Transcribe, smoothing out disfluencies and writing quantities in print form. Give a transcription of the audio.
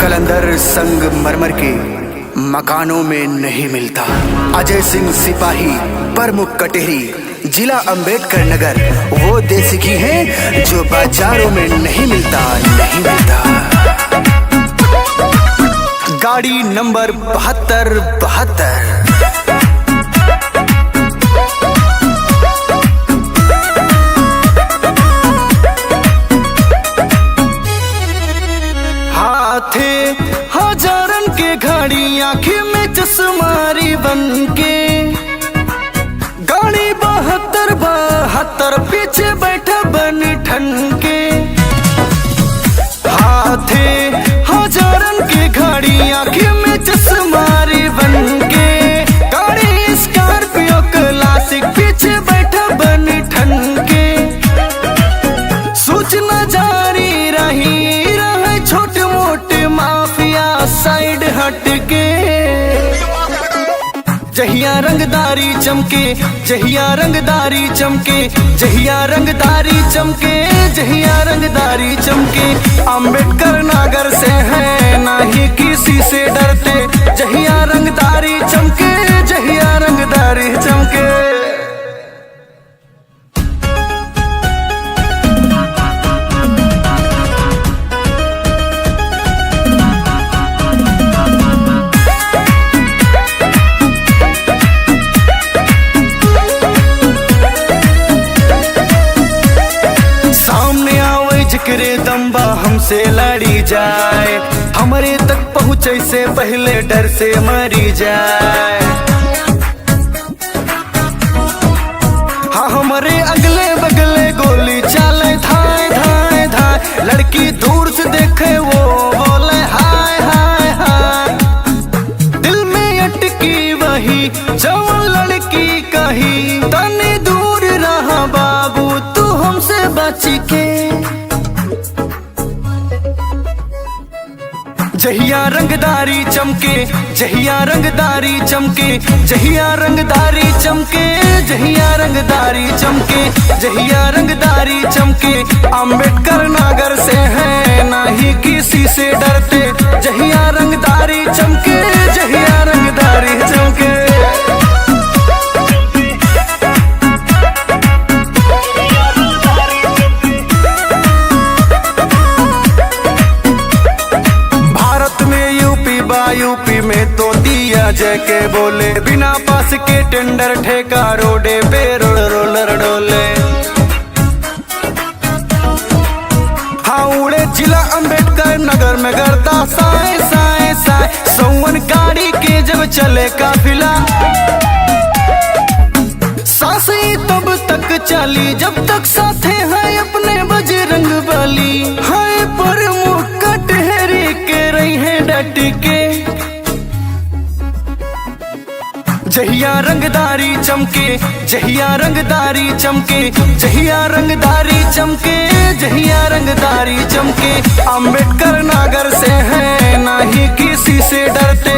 कलंदर संगमरमर के मकानों में नहीं मिलता। अजय सिंह सिपाही प्रमुख कटेरी जिला अंबेडकर नगर वो देसी घी है जो बाजारों में नहीं मिलता, नहीं मिलता। गाड़ी नंबर 7272। थे हजारन के घड़ी आँखें में चश्मारी बन के, गाड़ी 7272 पीछे बैठा बन ठन के। हाथे हजारन के घड़ी आँखें में चश्मारी बन के, गाड़ी स्कॉर्पियो क्लासिक पीछे बैठा बन ठन के। सूचना जारी रही छोटे मोटे माफिया साइड हट के। जहिया रंगदारी चमके, जहिया रंगदारी चमके, जहिया रंगदारी चमके, जहिया रंगदारी चमके। अंबेडकर नगर से है ना ही किसी से डरते। जहिया रंगदारी चमके, जहिया रंगदारी चमके। जिक्रे दम्बा हमसे लड़ी जाए, हमारे तक पहुँचे से पहले डर से मरी जाए। हाँ हमारे अगले बगले गोली चले धाए धाए धाए। लड़की दूर से देखे वो बोले हाय हाय हाय। दिल में अटकी वही जवान लड़की कही, तनी दूर रहा बाबू तू हमसे बच के। जहिया रंगदारी चमके, जहिया रंगदारी चमके, जहिया रंगदारी चमके, जहिया रंगदारी चमके, जहिया रंगदारी चमके। अंबेडकर नगर से है ना ही किसी से डरते। जहिया रंगदारी चमके, जहिया रंगदारी चमके। यूपी में तो दिया जय के बोले, बिना पास के टेंडर ठेका रोडे पे रोलर डोले। हाँ उड़े जिला अंबेडकर नगर में गर्दा साए साए साए। सौवन गाड़ी के जब चले काफिला, सांसें तब तक चली जब तक साथे है अपने बजरंग बली। है प्रमुख कटहरी के रही है डट के। जहिया रंगदारी चमके, जहिया रंगदारी चमके, जहिया रंगदारी चमके, जहिया रंगदारी चमके। अंबेडकर नगर से है ना ही किसी से डरते।